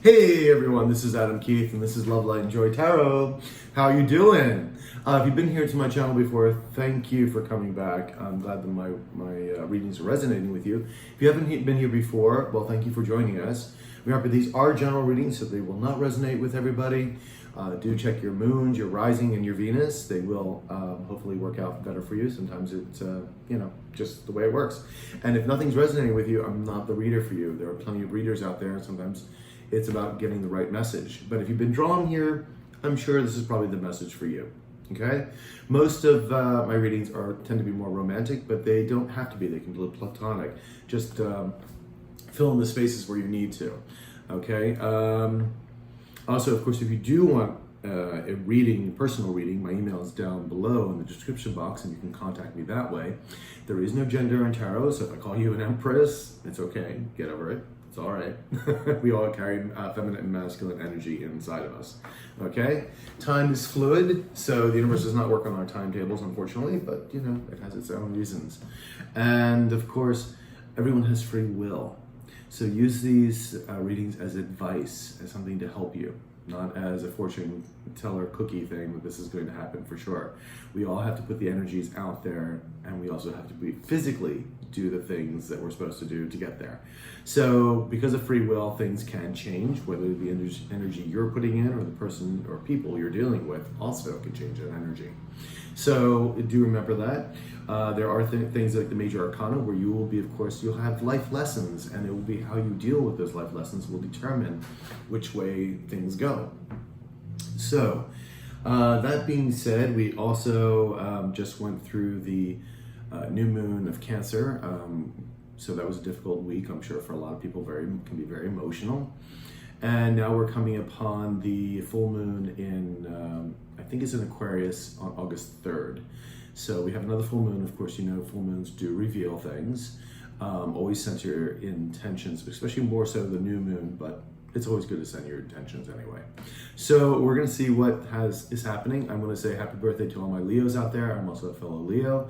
Hey everyone, this is Adam Keith and this is Love, Light, and Joy Tarot. How you doing? If you've been here to my channel before, thank you for coming back. I'm glad that my readings are resonating with you. If you haven't been here before, well, thank you for joining us. Remember, these are general readings, so they will not resonate with everybody. Do check your moons, your rising, and your Venus. They will hopefully work out better for you. Sometimes it's, just the way it works. And if nothing's resonating with you, I'm not the reader for you. There are plenty of readers out there, and sometimes it's about getting the right message. But if you've been drawn here, I'm sure this is probably the message for you, okay? Most of my readings tend to be more romantic, but they don't have to be. They can be platonic. Just fill in the spaces where you need to, okay? Also, of course, if you do want a reading, personal reading, my email is down below in the description box and you can contact me that way. There is no gender in tarot, so if I call you an empress, it's okay, get over it. It's all right. We all carry feminine and masculine energy inside of us, okay? Time is fluid, so the universe does not work on our timetables, unfortunately, but, it has its own reasons. And, of course, everyone has free will. So use these readings as advice, as something to help you, not as a fortune teller cookie thing that this is going to happen for sure. We all have to put the energies out there, and we also have to physically do the things that we're supposed to do to get there. So because of free will, things can change, whether the energy you're putting in or the person or people you're dealing with also can change that energy. So do remember that. There are things like the major arcana where you will be, of course, you'll have life lessons, and it will be how you deal with those life lessons will determine which way things go. So that being said, we also just went through the new moon of Cancer. So that was a difficult week, I'm sure, for a lot of people. Can be very emotional. And now we're coming upon the full moon in, I think it's in Aquarius on August 3rd. So we have another full moon. Of course, full moons do reveal things. Always sense your intentions, especially more so the new moon, but it's always good to send your intentions anyway. So we're going to see what is happening. I'm going to say happy birthday to all my Leos out there. I'm also a fellow Leo.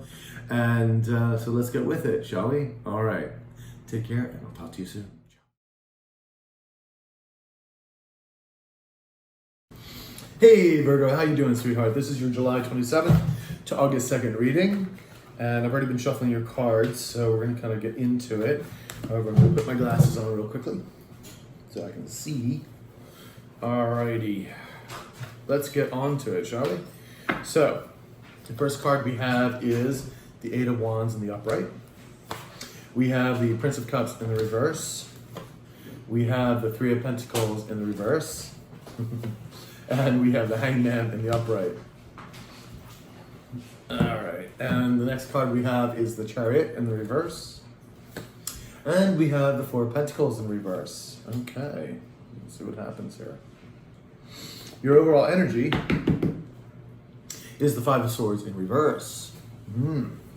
And so let's get with it, shall we? All right. Take care, and I'll talk to you soon. Hey Virgo, how you doing, sweetheart? This is your July 27th to August 2nd reading. And I've already been shuffling your cards, so we're going to kind of get into it. However, I'm going to put my glasses on real quickly so I can see. Alrighty, let's get on to it, shall we? So, the first card we have is the Eight of Wands in the upright. We have the Prince of Cups in the reverse. We have the Three of Pentacles in the reverse. And we have the Hangman in the upright. Alright, and the next card we have is the Chariot in the reverse. And we have the Four of Pentacles in reverse. Okay, let's see what happens here. Your overall energy is the Five of Swords in reverse.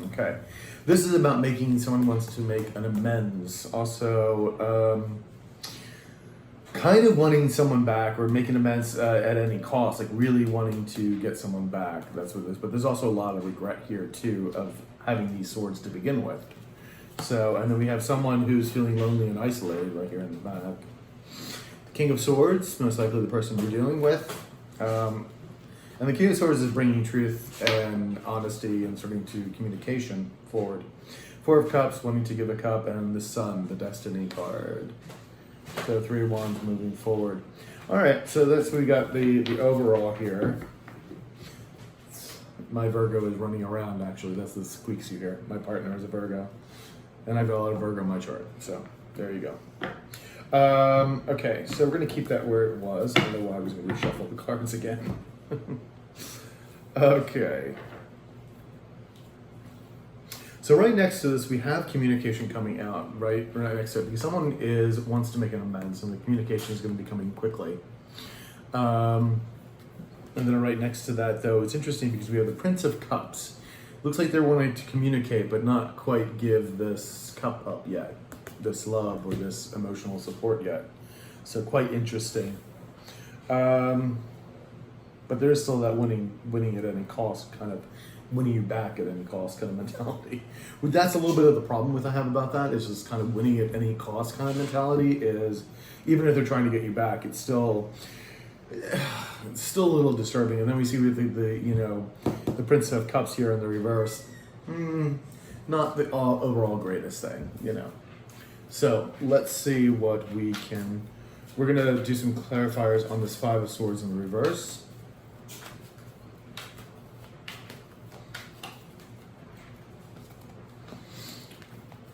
Okay, this is about someone wants to make an amends. Also, kind of wanting someone back or making amends at any cost, like really wanting to get someone back. That's what it is. But there's also a lot of regret here too of having these swords to begin with. So, and then we have someone who's feeling lonely and isolated right here in the back. The King of Swords, most likely the person you're dealing with. And the King of Swords is bringing truth and honesty and starting to communication forward. Four of Cups, wanting to give a cup, and the Sun, the Destiny card. So Three of Wands moving forward. All right, so we got the overall here. My Virgo is running around, actually. That's the squeaks you hear. My partner is a Virgo. And I've got a lot of Virgo in my chart, so there you go. Okay, so we're going to keep that where it was. I don't know why I was going to reshuffle the cards again. Okay. So right next to this, we have communication coming out, right next to it, because someone wants to make an amends, and the communication is going to be coming quickly. And then right next to that, though, it's interesting because we have the Prince of Cups. Looks like they're wanting to communicate, but not quite give this cup up yet, this love or this emotional support yet. So quite interesting. But there's still that winning at any cost kind of winning you back at any cost kind of mentality. Well, that's a little bit of the problem with I have about that, is just kind of winning at any cost kind of mentality. Is even if they're trying to get you back, it's still a little disturbing. And then we see with the Prince of Cups here in the reverse. Not the overall greatest thing, So let's see what we can. We're gonna do some clarifiers on this Five of Swords in the reverse.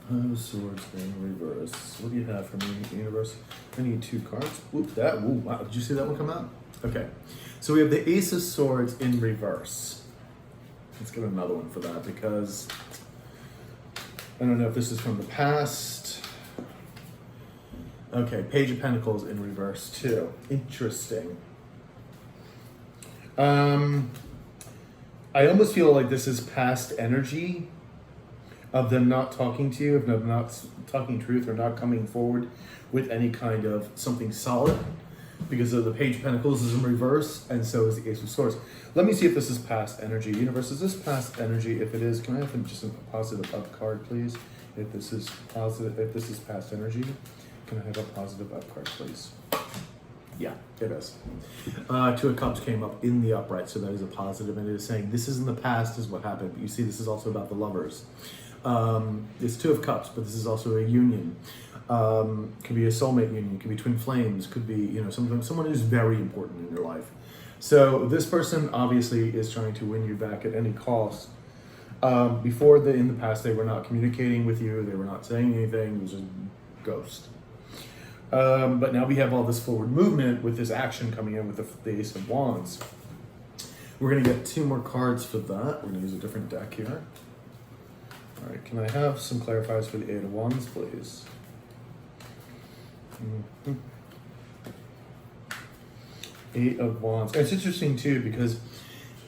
Five of Swords in reverse. What do you have for me, universe? I need 2 cards. Wow, did you see that one come out? Okay, so we have the Ace of Swords in reverse. Let's get another one for that, because I don't know if this is from the past. Okay, Page of Pentacles in reverse too. Interesting. I almost feel like this is past energy of them not talking to you, of them not talking truth, or not coming forward with any kind of something solid, because of the Page of Pentacles is in reverse, and so is the Ace of Swords. Let me see if this is past energy. Universe, is this past energy? If it is, can I have just a positive up card, please? If this is positive, if this is past energy, can I have a positive up card, please? Yeah, it is. 2 of Cups came up in the upright, so that is a positive, and it is saying this is in the past is what happened. But you see, this is also about the lovers. It's 2 of Cups, but this is also a union. Could be a soulmate union, could be twin flames, could be someone who's very important in your life. So this person obviously is trying to win you back at any cost. In the past, they were not communicating with you, they were not saying anything, it was just ghost. But now we have all this forward movement with this action coming in with the Ace of Wands. We're going to get 2 more cards for that. We're going to use a different deck here. All right, can I have some clarifiers for the Eight of Wands, please? Eight of Wands. It's interesting too, because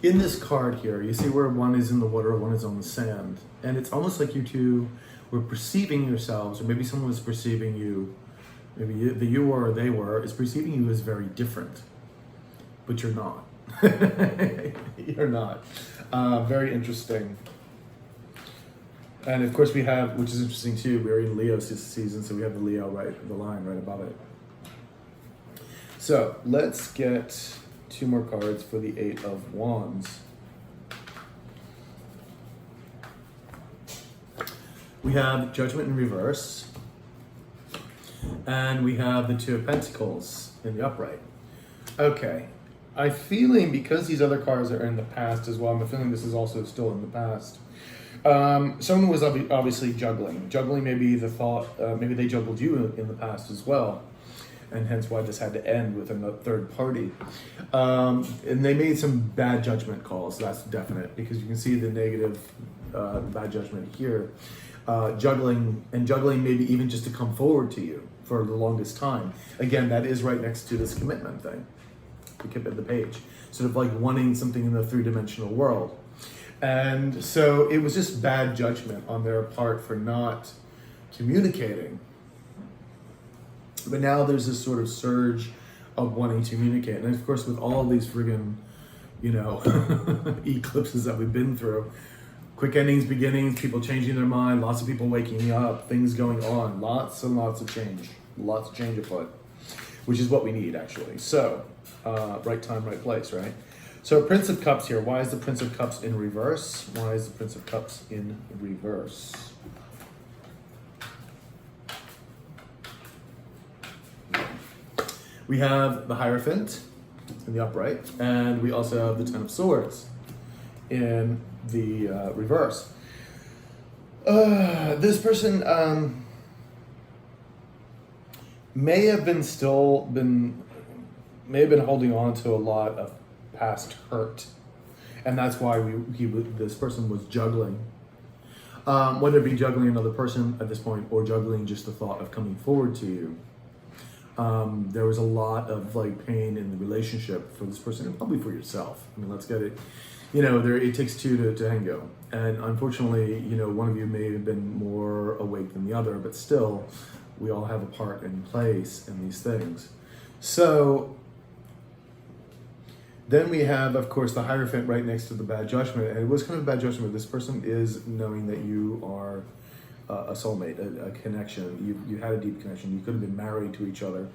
in this card here, you see where one is in the water, one is on the sand. And it's almost like you two were perceiving yourselves, or maybe someone was perceiving you, maybe you or they were, is perceiving you as very different. But you're not. You're not. Very interesting. And of course we have, which is interesting too, we're in Leo season, so we have the Leo the line right above it. So let's get 2 more cards for the Eight of Wands. We have Judgment in reverse, and we have the Two of Pentacles in the upright. Okay, I'm feeling, because these other cards are in the past as well, I'm feeling this is also still in the past. Someone was obviously juggling. Juggling may be the thought, maybe they juggled you in the past as well, and hence why this had to end with a third party. And they made some bad judgment calls, that's definite, because you can see the negative, bad judgment here. Juggling maybe even just to come forward to you for the longest time. Again, that is right next to this commitment thing, the page. Sort of like wanting something in the 3-dimensional world. And so it was just bad judgment on their part for not communicating. But now there's this sort of surge of wanting to communicate. And of course, with all these friggin', eclipses that we've been through, quick endings, beginnings, people changing their mind, lots of people waking up, things going on, lots and lots of change afoot, which is what we need actually. So, right time, right place, right? So Prince of Cups here. Why is the Prince of Cups in reverse? Why is the Prince of Cups in reverse? We have the Hierophant in the upright, and we also have the Ten of Swords in the reverse. This person may have been holding on to a lot of past hurt, and that's why this person was juggling, whether it be juggling another person at this point or juggling just the thought of coming forward to you. There was a lot of pain in the relationship for this person, and probably for yourself. I mean, let's get it. It takes two to tango, and unfortunately, one of you may have been more awake than the other, but still, we all have a part and place in these things. So Then we have, of course, the Hierophant right next to the bad judgment. And it was kind of bad judgment. This person is knowing that you are a soulmate, a connection. You had a deep connection. You could have been married to each other.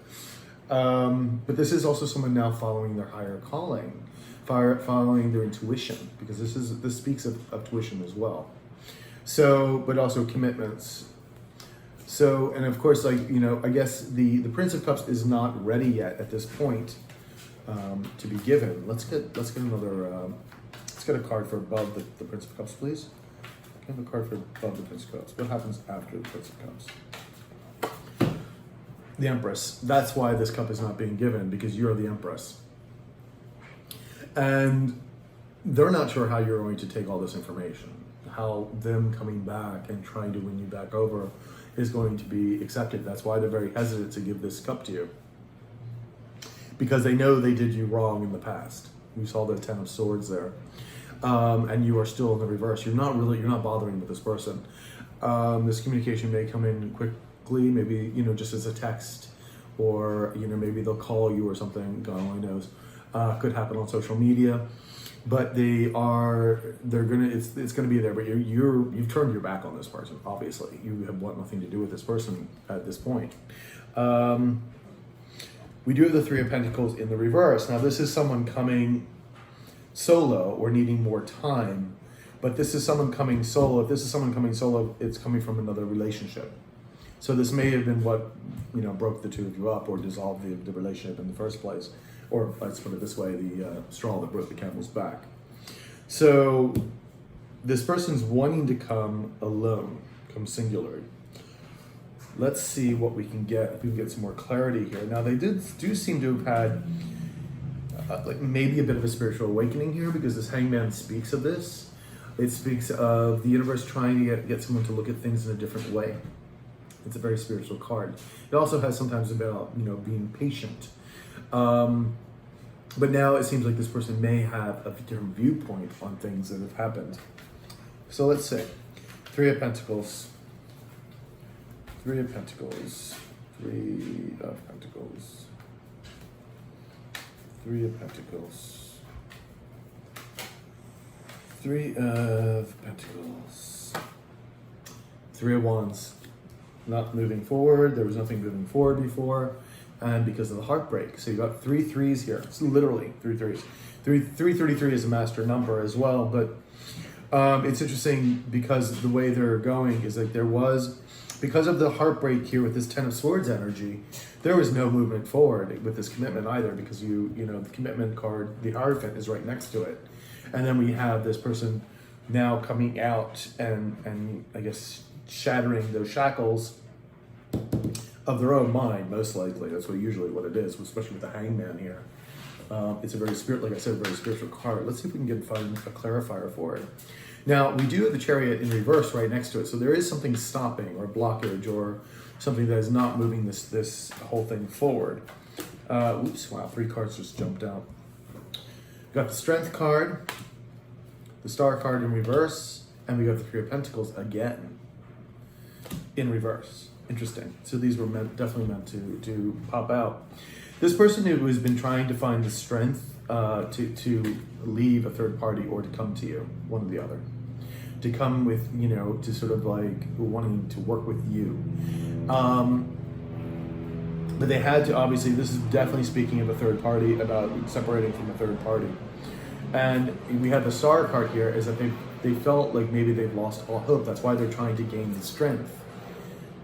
But this is also someone now following their higher calling, following their intuition, because this speaks of tuition as well. So, but also commitments. So, and of course, like, you know, I guess the Prince of Cups is not ready yet at this point to be given. Let's get another. Let's get a card for above the Prince of Cups, please. Can I have a card for above the Prince of Cups? What happens after the Prince of Cups? The Empress. That's why this cup is not being given, because you're the Empress. And they're not sure how you're going to take all this information. How them coming back and trying to win you back over is going to be accepted. That's why they're very hesitant to give this cup to you. Because they know they did you wrong in the past. You saw the Ten of Swords there. And you are still in the reverse. You're not bothering with this person. This communication may come in quickly, maybe, you know, just as a text, or, you know, maybe they'll call you or something, God only knows. Could happen on social media, but it's gonna be there, but you've turned your back on this person, obviously. You have want nothing to do with this person at this point. We do have the Three of Pentacles in the reverse. Now this is someone coming solo or needing more time, but this is someone coming solo. If this is someone coming solo, it's coming from another relationship. So this may have been what, you know, broke the two of you up or dissolved the relationship in the first place. Or let's put it this way, the straw that broke the camel's back. So this person's wanting to come alone, come singular. Let's see what we can get, if we can get some more clarity here. Now they do seem to have had like maybe a bit of a spiritual awakening here, because this Hangman speaks of this. It speaks of the universe trying to get someone to look at things in a different way. It's a very spiritual card. It also has sometimes about, you know, being patient. But now it seems like this person may have a different viewpoint on things that have happened. So let's see. Three of Pentacles. Three of Pentacles. Three of Pentacles. Three of Pentacles. Three of Pentacles. Three of Wands. Not moving forward. There was nothing moving forward before. And because of the heartbreak. So you got 3 threes here. It's literally 3 threes. 333 is a master number as well. But it's interesting because the way they're going is like because of the heartbreak here with this Ten of Swords energy, there was no movement forward with this commitment either, because you know, the commitment card, the Hierophant, is right next to it. And then we have this person now coming out and I guess shattering those shackles of their own mind, most likely. That's usually what it is, especially with the Hangman here. It's a very like I said, a very spiritual card. Let's see if we can find a clarifier for it. Now, we do have the Chariot in reverse right next to it, so there is something stopping or blockage or something that is not moving this whole thing forward. Oops, wow, 3 cards just jumped out. We got the Strength card, the Star card in reverse, and we got the Three of Pentacles again in reverse. Interesting. So these were definitely meant to pop out. This person who has been trying to find the strength to leave a third party or to come to you, one or the other, to come with, you know, to sort of like wanting to work with you. But they had to, obviously, this is definitely speaking of a third party, about separating from a third party. And we have the Star card here, is that they felt like maybe they've lost all hope. That's why they're trying to gain the strength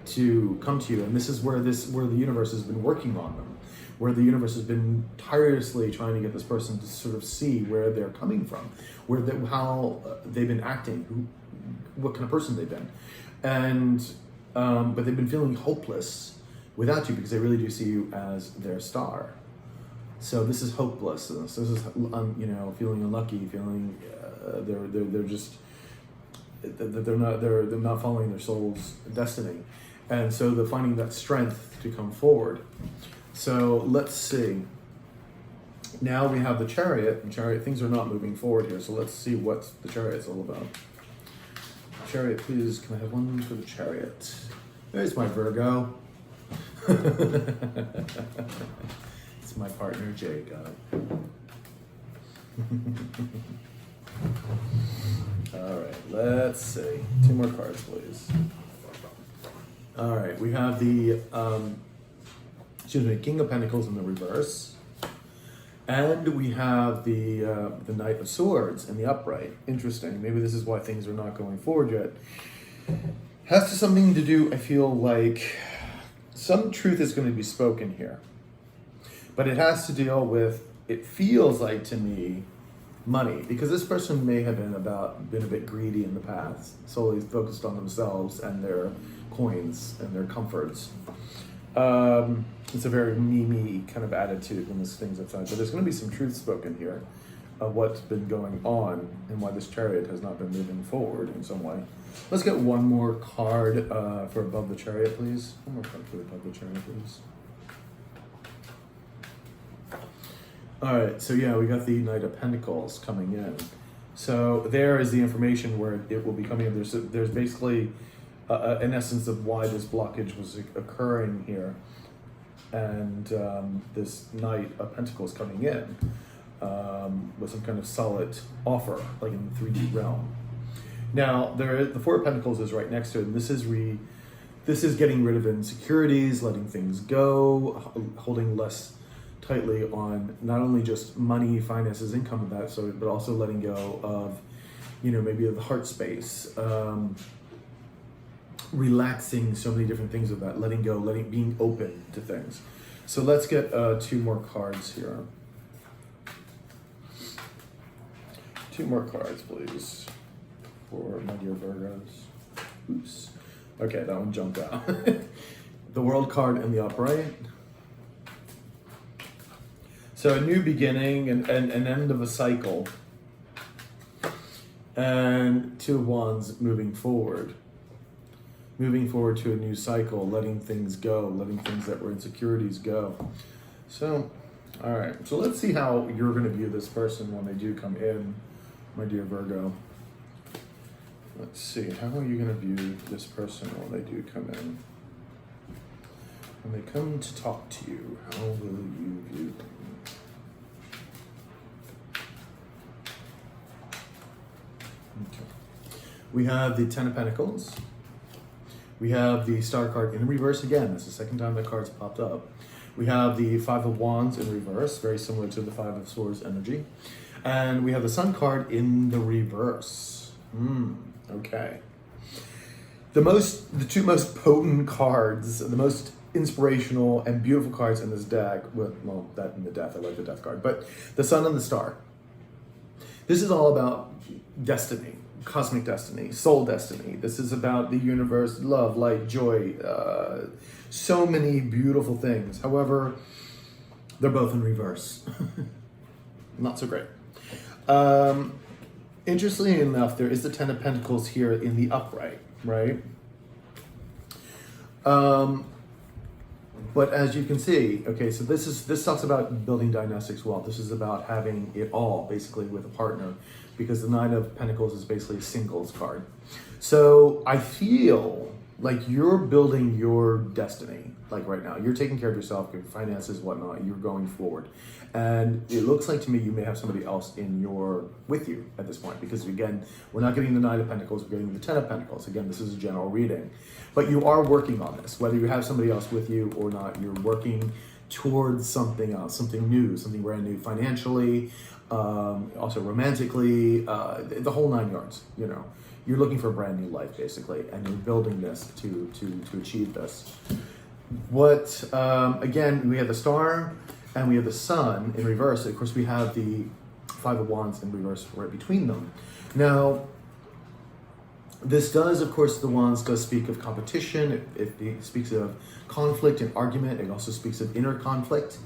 to come to you. And this is where the universe has been working on them, where the universe has been tirelessly trying to get this person to sort of see where they're coming from, how they've been acting, what kind of person they've been. And but they've been feeling hopeless without you, because they really do see you as their star. So this is hopelessness. This is you know, feeling unlucky, feeling they're not following their soul's destiny. And so they're finding that strength to come forward. So let's see. Now we have the Chariot. Things are not moving forward here. So let's see what the Chariot's all about. Chariot, please. Can I have one for the Chariot? There's my Virgo. It's my partner, Jacob. All right, let's see. 2 more cards, please. All right, we have the King of Pentacles in the reverse, and we have the Knight of Swords in the upright. Interesting. Maybe this is why things are not going forward yet. Has to something to do. I feel like some truth is going to be spoken here, but it has to deal with. It feels like to me money, because this person may have been a bit greedy in the past, solely focused on themselves and their coins and their comforts. It's a very me kind of attitude when this thing's upside, but there's going to be some truth spoken here of what's been going on and why this Chariot has not been moving forward in some way. Let's get one more card for above the Chariot, please. One more card for above the Chariot, please. All right, so yeah, we got the Knight of Pentacles coming in. So there is the information where it will be coming in. There's basically an essence of why this blockage was occurring here. And this Knight of Pentacles coming in with some kind of solid offer, like in the 3D realm. Now, the Four of Pentacles is right next to it, and this is getting rid of insecurities, letting things go, holding less tightly on not only just money, finances, income, of that sort, but also letting go of, maybe the heart space, relaxing so many different things of that, letting go, being open to things. So let's get 2 more cards here. 2 more cards, please, for my dear Virgos. Oops. Okay, that one jumped out. The World card in the upright. So a new beginning and an end of a cycle. And 2 of Wands moving forward. Moving forward to a new cycle, letting things go, letting things that were insecurities go. So, all right. So let's see how you're going to view this person when they do come in, my dear Virgo. Let's see. How are you going to view this person when they do come in? When they come to talk to you, how will you view them? Okay. We have the Ten of Pentacles. We have the Star card in reverse again. That's the second time that card's popped up. We have the Five of Wands in reverse, very similar to the Five of Swords energy. And we have the Sun card in the reverse. Okay. The 2 most potent cards, the most inspirational and beautiful cards in this deck, well, that and the Death, I like the Death card, but the Sun and the Star. This is all about destiny, cosmic destiny, soul destiny. This is about the universe, love, light, joy, so many beautiful things. However, they're both in reverse. Not so great. Interestingly enough, there is the Ten of Pentacles here in the upright, right? But as you can see, okay, so this talks about building dynastic wealth. This is about having it all, basically, with a partner, because the Nine of Pentacles is basically a singles card. So I feel like you're building your destiny, like right now. You're taking care of yourself, your finances, whatnot. You're going forward. And it looks like to me you may have somebody else with you at this point, because again, we're not getting the Nine of Pentacles, we're getting the Ten of Pentacles. Again, this is a general reading. But you are working on this. Whether you have somebody else with you or not, you're working towards something else, something new, something brand new, financially, also romantically, the whole 9 yards, You're looking for a brand new life, basically, and you're building this to achieve this. Again, we have the Star and we have the Sun in reverse. Of course, we have the Five of Wands in reverse right between them. Now, this does, of course, the Wands does speak of competition. It speaks of conflict and argument. It also speaks of inner conflict.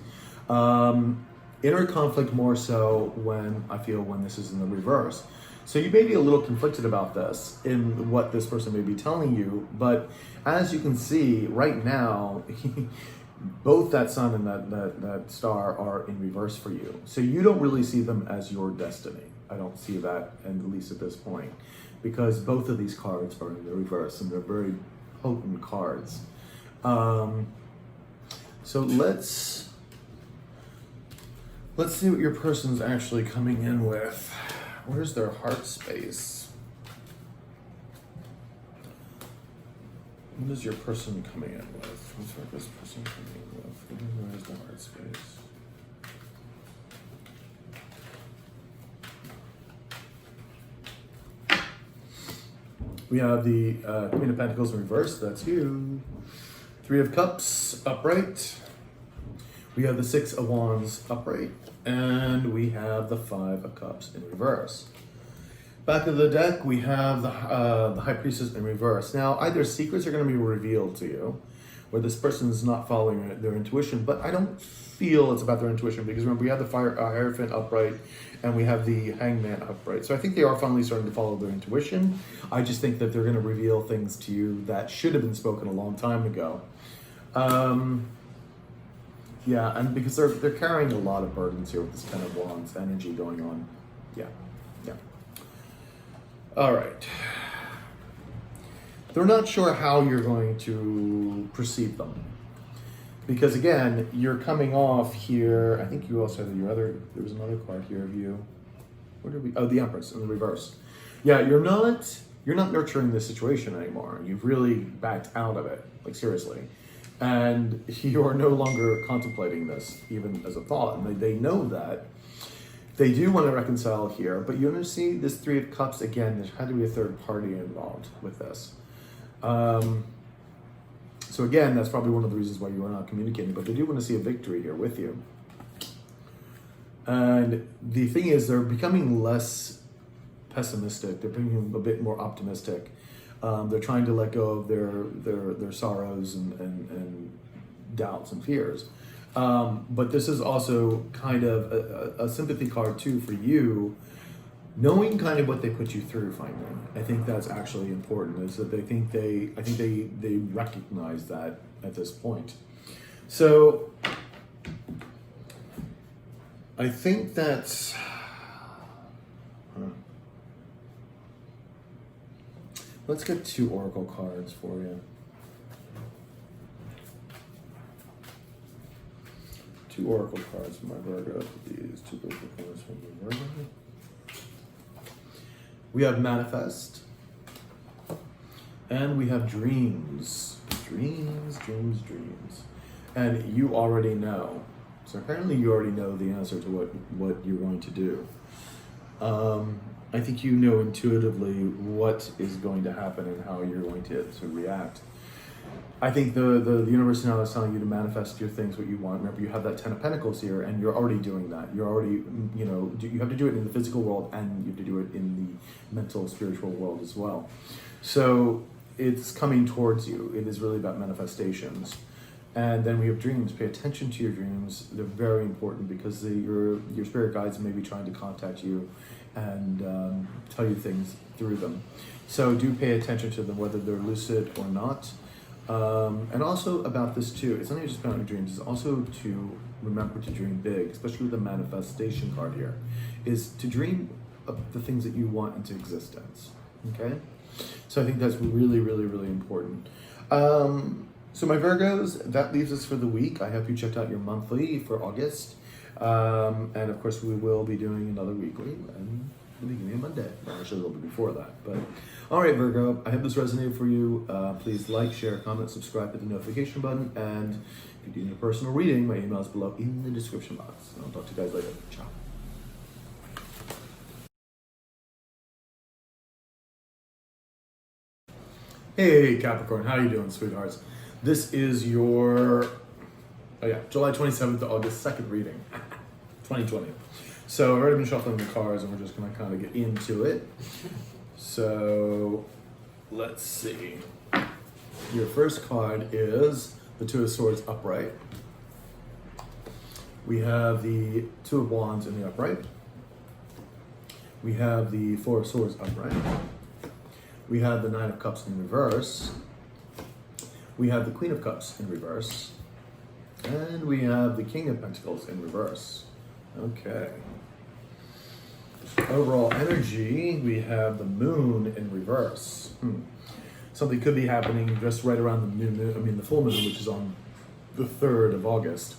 Inner conflict more so when this is in the reverse. So you may be a little conflicted about this in what this person may be telling you, but as you can see right now, both that Sun and that Star are in reverse for you. So you don't really see them as your destiny. I don't see that, and at least at this point, because both of these cards are in the reverse and they're very potent cards. So let's Let's see what your person's actually coming in with. Where's their heart space? What is your person coming in with? What's this person coming in with? Where's the heart space? We have the Queen of Pentacles in reverse. That's you. Three of Cups upright. We have the Six of Wands upright. And we have the Five of Cups in reverse. Back of the deck, we have the High Priestess in reverse. Now, either secrets are going to be revealed to you, or this person is not following their intuition, but I don't feel it's about their intuition, because remember, we have the Hierophant upright, and we have the Hangman upright. So I think they are finally starting to follow their intuition. I just think that they're going to reveal things to you that should have been spoken a long time ago. Yeah, and because they're carrying a lot of burdens here with this kind of Wands energy going on. Yeah. All right. They're not sure how you're going to perceive them. Because again, you're coming off here. I think you also had there was another card here of you. What did we, oh, the Empress in the reverse. Yeah, you're not nurturing this situation anymore. You've really backed out of it, like seriously. And you're no longer contemplating this, even as a thought. And they know that. They do want to reconcile here, but you're going to see this Three of Cups again. There had to be a third party involved with this. So again, that's probably one of the reasons why you are not communicating, but they do want to see a victory here with you. And the thing is, they're becoming less pessimistic. They're becoming a bit more optimistic. They're trying to let go of their sorrows and doubts and fears. But this is also kind of a sympathy card too for you, knowing kind of what they put you through finally. I think that's actually important, is that I think they recognize that at this point. So I think that's let's get 2 oracle cards for you. 2 oracle cards for my Virgo. These 2 oracle cards for my Virgo. We have manifest. And we have dreams. Dreams. And you already know. So apparently you already know the answer to what you're going to do. I think you know intuitively what is going to happen and how you're going to react. I think the universe now is telling you to manifest your things, what you want. Remember, you have that 10 of Pentacles here, and you're already doing that. You're already, you have to do it in the physical world, and you have to do it in the mental, spiritual world as well. So it's coming towards you. It is really about manifestations. And then we have dreams. Pay attention to your dreams. They're very important, because your spirit guides may be trying to contact you and tell you things through them. So do pay attention to them, whether they're lucid or not. And also about this too, it's not even just about your dreams, it's also to remember to dream big, especially with the manifestation card here, is to dream of the things that you want into existence, okay? So I think that's really, really, really important. So my Virgos, that leaves us for the week. I hope you checked out your monthly for August. And of course we will be doing another weekly and the beginning of Monday. Well, actually a little bit before that, but all right, Virgo, I hope this resonated for you. Please like, share, comment, subscribe, hit the notification button, and if you need a personal reading, my email is below in the description box. And I'll talk to you guys later. Ciao. Hey Capricorn, how you doing, sweethearts? This is your July 27th to August 2nd reading, 2020. So I've already been shuffling the cards, and we're just gonna kind of get into it. So let's see. Your first card is the Two of Swords upright. We have the Two of Wands in the upright. We have the Four of Swords upright. We have the Nine of Cups in reverse. We have the Queen of Cups in reverse. And we have the King of Pentacles in reverse. Okay. Overall energy, we have the Moon in reverse. Something could be happening just right around the the full moon, which is on the 3rd of August.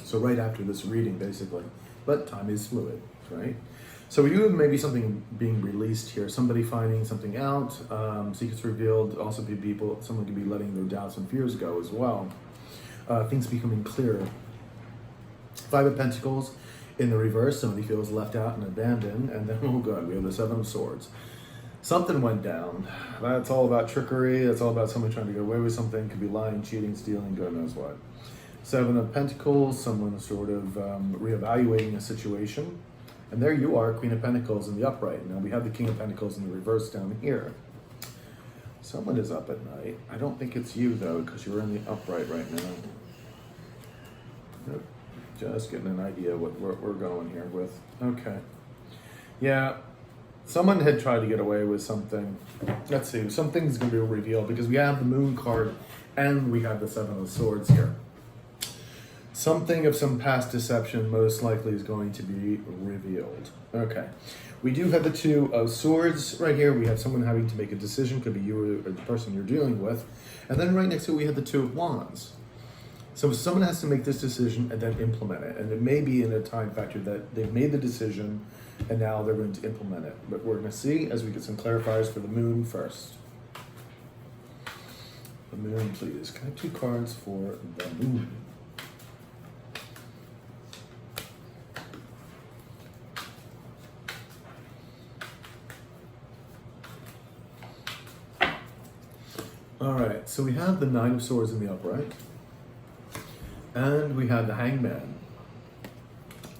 So right after this reading, basically. But time is fluid, right? So we do have maybe something being released here, somebody finding something out, secrets revealed, also be people, someone could be letting their doubts and fears go as well. Things becoming clearer. Five of Pentacles in the reverse, somebody feels left out and abandoned, and then, oh God, we have the Seven of Swords. Something went down. That's all about trickery, that's all about someone trying to get away with something, could be lying, cheating, stealing, God knows what. Seven of Pentacles, someone sort of reevaluating a situation. And there you are, Queen of Pentacles in the upright. Now we have the King of Pentacles in the reverse down here. Someone is up at night. I don't think it's you though, because you're in the upright right now. Nope. Just getting an idea what we're going here with. Okay. Yeah, someone had tried to get away with something. Let's see, something's going to be revealed because we have the Moon card and we have the Seven of Swords here. Something of some past deception most likely is going to be revealed. Okay. We do have the Two of Swords right here. We have someone having to make a decision. Could be you or the person you're dealing with. And then right next to it, we have the Two of Wands. So someone has to make this decision and then implement it. And it may be in a time factor that they've made the decision and now they're going to implement it. But we're going to see as we get some clarifiers for the Moon first. The Moon, please. Can I have 2 cards for the Moon? All right, so we have the Nine of Swords in the upright, and we have the Hangman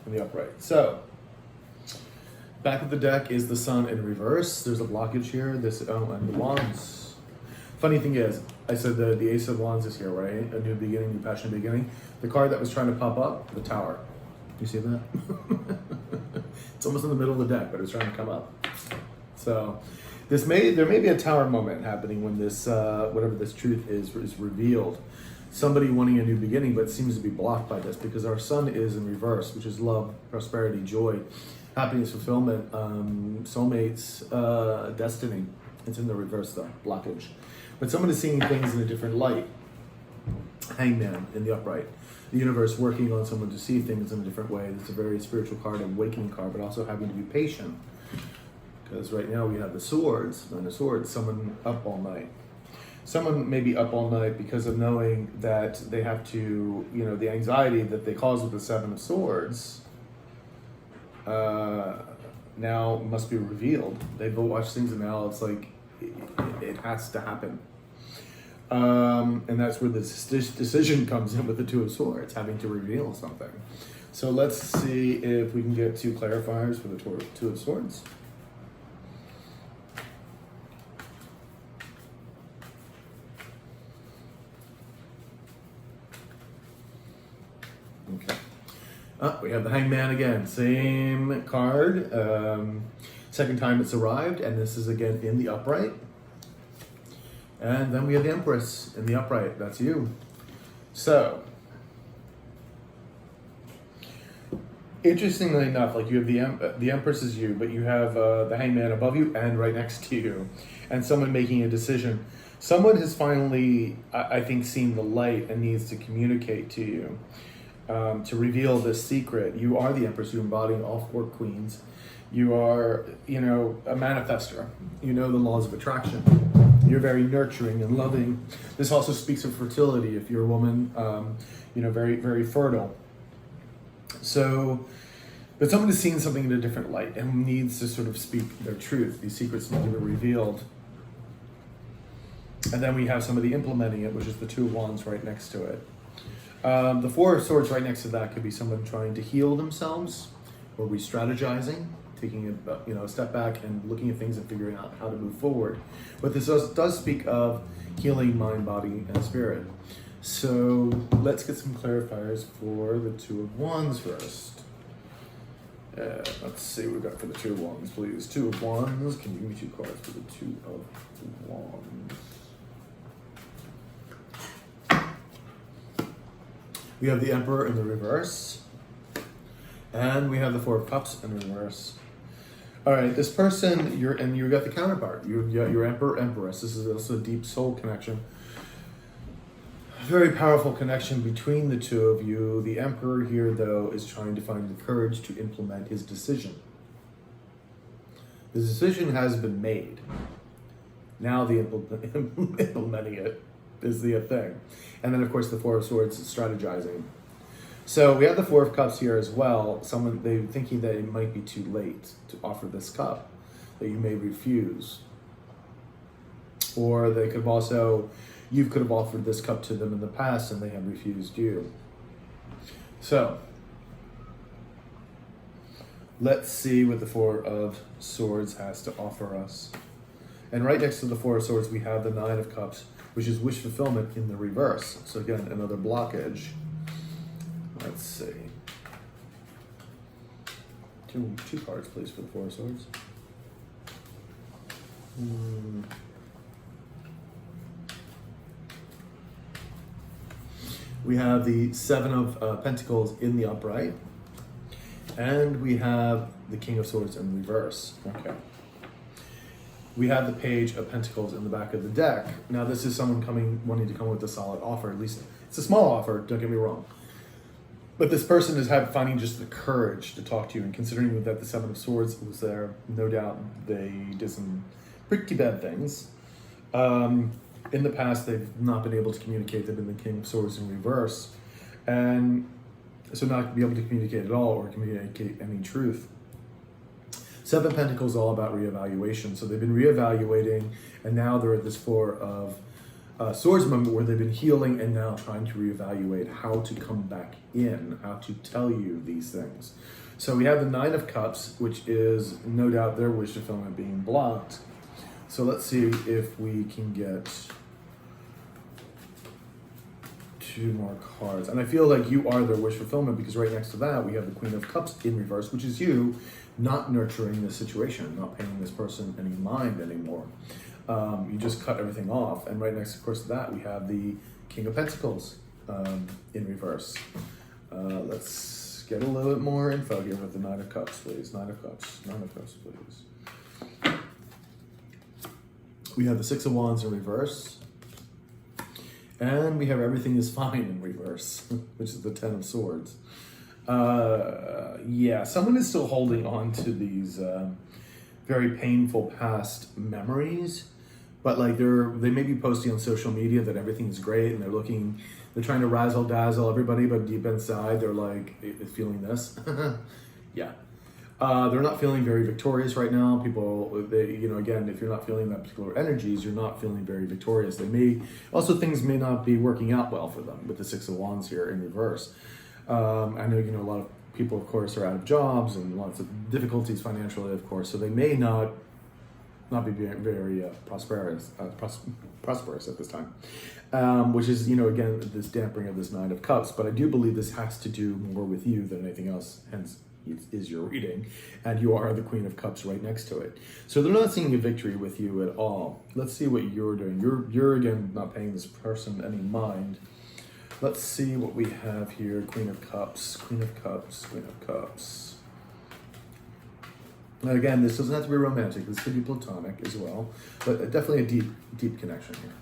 in the upright. So, back of the deck is the Sun in reverse. There's a blockage here. And the Wands. Funny thing is, I said the Ace of Wands is here, right? A new beginning, new passionate beginning. The card that was trying to pop up, the Tower. You see that? It's almost in the middle of the deck, but it's trying to come up. So. There may be a tower moment happening when this whatever this truth is revealed. Somebody wanting a new beginning, but seems to be blocked by this because our Sun is in reverse, which is love, prosperity, joy, happiness, fulfillment, soulmates, destiny. It's in the reverse though, blockage. But someone is seeing things in a different light. Hangman in the upright. The universe working on someone to see things in a different way. It's a very spiritual card, an awakening card, but also having to be patient. Because right now we have the Swords, Nine of Swords, someone up all night. Someone may be up all night because of knowing that they have to, the anxiety that they cause with the Seven of Swords now must be revealed. They've watched things and now it's like, it has to happen. And that's where this decision comes in with the Two of Swords, having to reveal something. So let's see if we can get 2 clarifiers for the Two of Swords. Okay. We have the Hangman again. Same card. Second time it's arrived, and this is again in the upright. And then we have the Empress in the upright. That's you. So, interestingly enough, like you have the Empress is you, but you have the Hangman above you and right next to you, and someone making a decision. Someone has finally, I think, seen the light and needs to communicate to you. To reveal this secret. You are the Empress. You embody all 4 queens. You are, a manifester. You know the laws of attraction. You're very nurturing and loving. This also speaks of fertility. If you're a woman, very, very fertile. So, but someone is seeing something in a different light and needs to sort of speak their truth. These secrets need to be revealed. And then we have somebody implementing it, which is the Two of Wands right next to it. The Four of Swords right next to that could be someone trying to heal themselves or re-strategizing, taking a step back and looking at things and figuring out how to move forward. But this does speak of healing mind, body, and spirit. So let's get some clarifiers for the Two of Wands first. Let's see what we've got for the Two of Wands, please. Two of Wands. Can you give me 2 cards for the Two of Wands? We have the Emperor in the reverse. And we have the Four of Cups in reverse. All right, this person, you've got the counterpart. You've got your Emperor, Empress. This is also a deep soul connection. Very powerful connection between the two of you. The Emperor here, though, is trying to find the courage to implement his decision. The decision has been made. Now the implementing it is the thing. And then, of course, the Four of Swords is strategizing. So we have the Four of Cups here as well. They're thinking that it might be too late to offer this cup, that you may refuse. Or they could also, you could have offered this cup to them in the past and they have refused you. So, let's see what the Four of Swords has to offer us. And right next to the Four of Swords, we have the Nine of Cups, which is wish fulfillment in the reverse. So again, another blockage. Let's see. Two cards, please, for the Four of Swords. We have the Seven of Pentacles in the upright. And we have the King of Swords in reverse. Okay. We have the Page of Pentacles in the back of the deck. Now, this is someone wanting to come with a solid offer. At least it's a small offer, don't get me wrong. But this person is finding just the courage to talk to you, and considering that the Seven of Swords was there, no doubt they did some pretty bad things. In the past, they've not been able to communicate. They've been the King of Swords in reverse. And so not be able to communicate at all or communicate any truth. Seven of Pentacles is all about reevaluation. So they've been reevaluating, and now they're at this Four of Swords moment where they've been healing and now trying to reevaluate how to come back in, how to tell you these things. So we have the Nine of Cups, which is no doubt their wish fulfillment being blocked. So let's see if we can get two more cards. And I feel like you are their wish fulfillment, because right next to that we have the Queen of Cups in reverse, which is you not nurturing this situation, not paying this person any mind anymore. You just cut everything off. And right next, of course, to that we have the King of Pentacles in reverse. Let's get a little bit more info here with the Nine of Cups, please. Nine of Cups, please. We have the Six of Wands in reverse. And we have everything is fine in reverse, which is the Ten of Swords. Yeah, someone is still holding on to these very painful past memories, but like they may be posting on social media that everything's great, and they're trying to razzle dazzle everybody, but deep inside they're like feeling this. Yeah. They're not feeling very victorious right now. People, again, if you're not feeling that particular energies, you're not feeling very victorious. Things may not be working out well for them with the Six of Wands here in reverse. I know, a lot of people, of course, are out of jobs and lots of difficulties financially, of course, so they may not be very prosperous at this time, which is, again, this dampering of this Nine of Cups. But I do believe this has to do more with you than anything else, hence is your reading, and you are the Queen of Cups right next to it. So they're not seeing a victory with you at all. Let's see what you're doing. You're again not paying this person any mind. Let's see what we have here. Queen of Cups, Queen of Cups, Queen of Cups. Now again, this doesn't have to be romantic. This could be platonic as well, but definitely a deep connection here.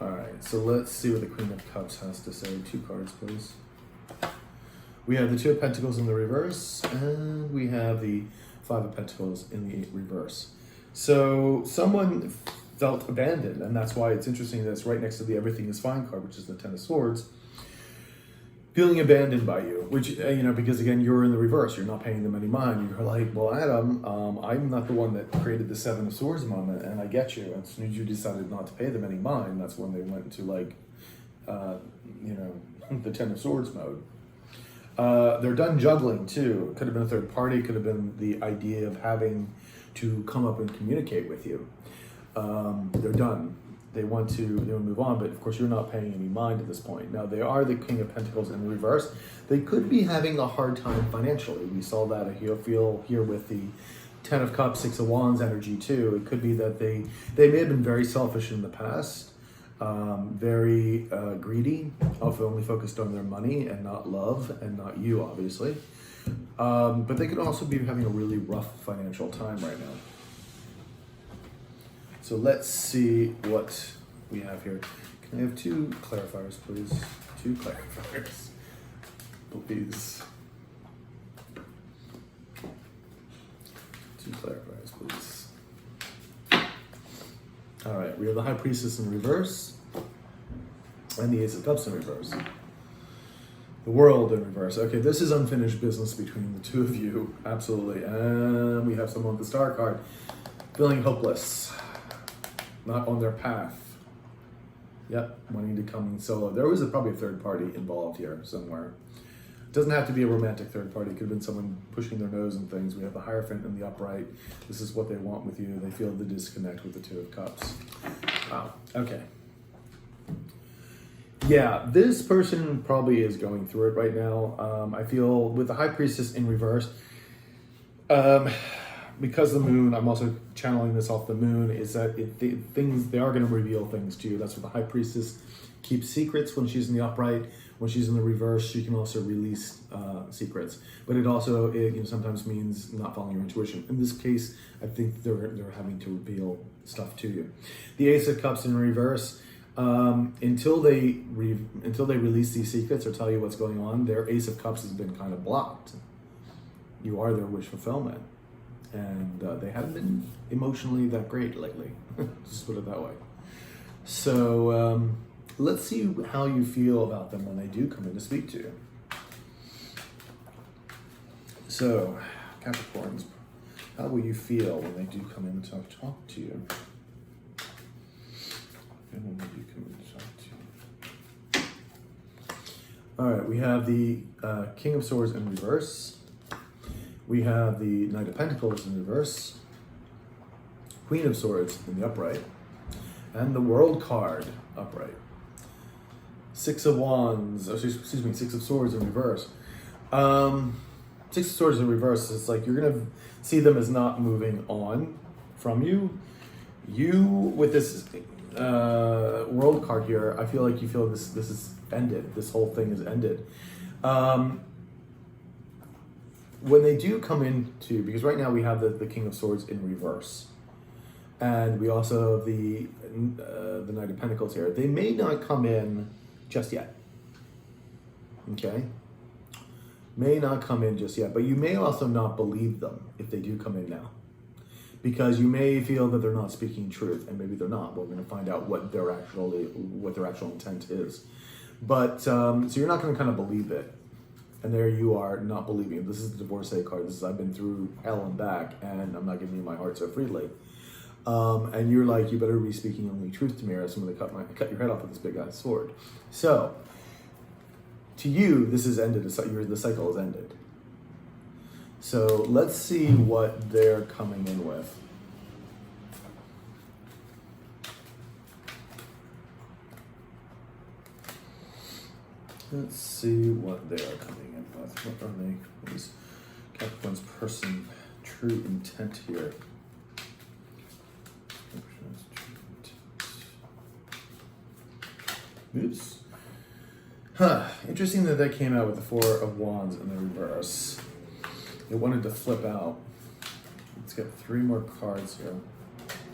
All right, so let's see what the Queen of Cups has to say. Two cards, please. We have the Two of Pentacles in the reverse, and we have the Five of Pentacles in the reverse. So someone felt abandoned, and that's why it's interesting that it's right next to the Everything is Fine card, which is the Ten of Swords. Feeling abandoned by you, which, because again, you're in the reverse. You're not paying them any mind. You're like, well, Adam, I'm not the one that created the Seven of Swords moment, and I get you. And as soon as you decided not to pay them any mind, that's when they went into the Ten of Swords mode. They're done juggling too. It could have been a third party, could have been the idea of having to come up and communicate with you. They're done. They want to move on, but of course you're not paying any mind at this point. Now they are the King of Pentacles in reverse. They could be having a hard time financially. We saw that feel here with the Ten of Cups, Six of Wands energy too. It could be that they may have been very selfish in the past, very greedy, only focused on their money and not love and not you, obviously. But they could also be having a really rough financial time right now. So let's see what we have here. I have two clarifiers, please. Two clarifiers, please. Two clarifiers, please. All right, we have the High Priestess in reverse and the Ace of Cups in reverse. The World in reverse. Okay, this is unfinished business between the two of you, absolutely. And we have someone with the Star card, feeling hopeless, not on their path. Yep, wanting to come in solo. There was probably a third party involved here somewhere. It doesn't have to be a romantic third party. It could have been someone pushing their nose and things. We have the Hierophant and the Upright. This is what they want with you. They feel the disconnect with the Two of Cups. Wow, okay. Yeah, this person probably is going through it right now. I feel with the High Priestess in reverse, because the moon, I'm also channeling this off the moon, is that they are going to reveal things to you. That's what the High Priestess keeps secrets when she's in the upright. When she's in the reverse, she can also release secrets. But it also sometimes means not following your intuition. In this case, I think they're having to reveal stuff to you. The Ace of Cups in reverse, until they release these secrets or tell you what's going on, their Ace of Cups has been kind of blocked. You are their wish fulfillment. And they haven't been emotionally that great lately. Just put it that way. So let's see how you feel about them when they do come in to speak to you. So, Capricorns, how will you feel when they do come in to talk to you? And when they do come in to talk to you. All right, we have the King of Swords in reverse. We have the Knight of Pentacles in reverse, Queen of Swords in the upright, and the World card upright. Six of Wands, excuse me, Six of Swords in reverse. Six of Swords in reverse, it's like you're going to see them as not moving on from you. You, with this World card here, I feel like you feel this is ended. This whole thing is ended. When they do come into, because right now we have the King of Swords in reverse, and we also have the Knight of Pentacles here. They may not come in just yet. Okay? May not come in just yet, but you may also not believe them if they do come in now, because you may feel that they're not speaking truth, and maybe they're not. We're going to find out what their actual intent is. But so you're not going to kind of believe it. And there you are, not believing it. This is the divorcee card. This is, I've been through hell and back, and I'm not giving you my heart so freely. And you're like, you better be speaking only truth to me, or else I'm going to cut your head off with this big ass sword. So, to you, this is ended. The cycle is ended. So let's see what they're coming in with. Let's see what they are coming in with. What are they? What is Capricorn's person true intent here? Oops. Huh. Interesting that they came out with the Four of Wands in the reverse. They wanted to flip out. Let's get three more cards here.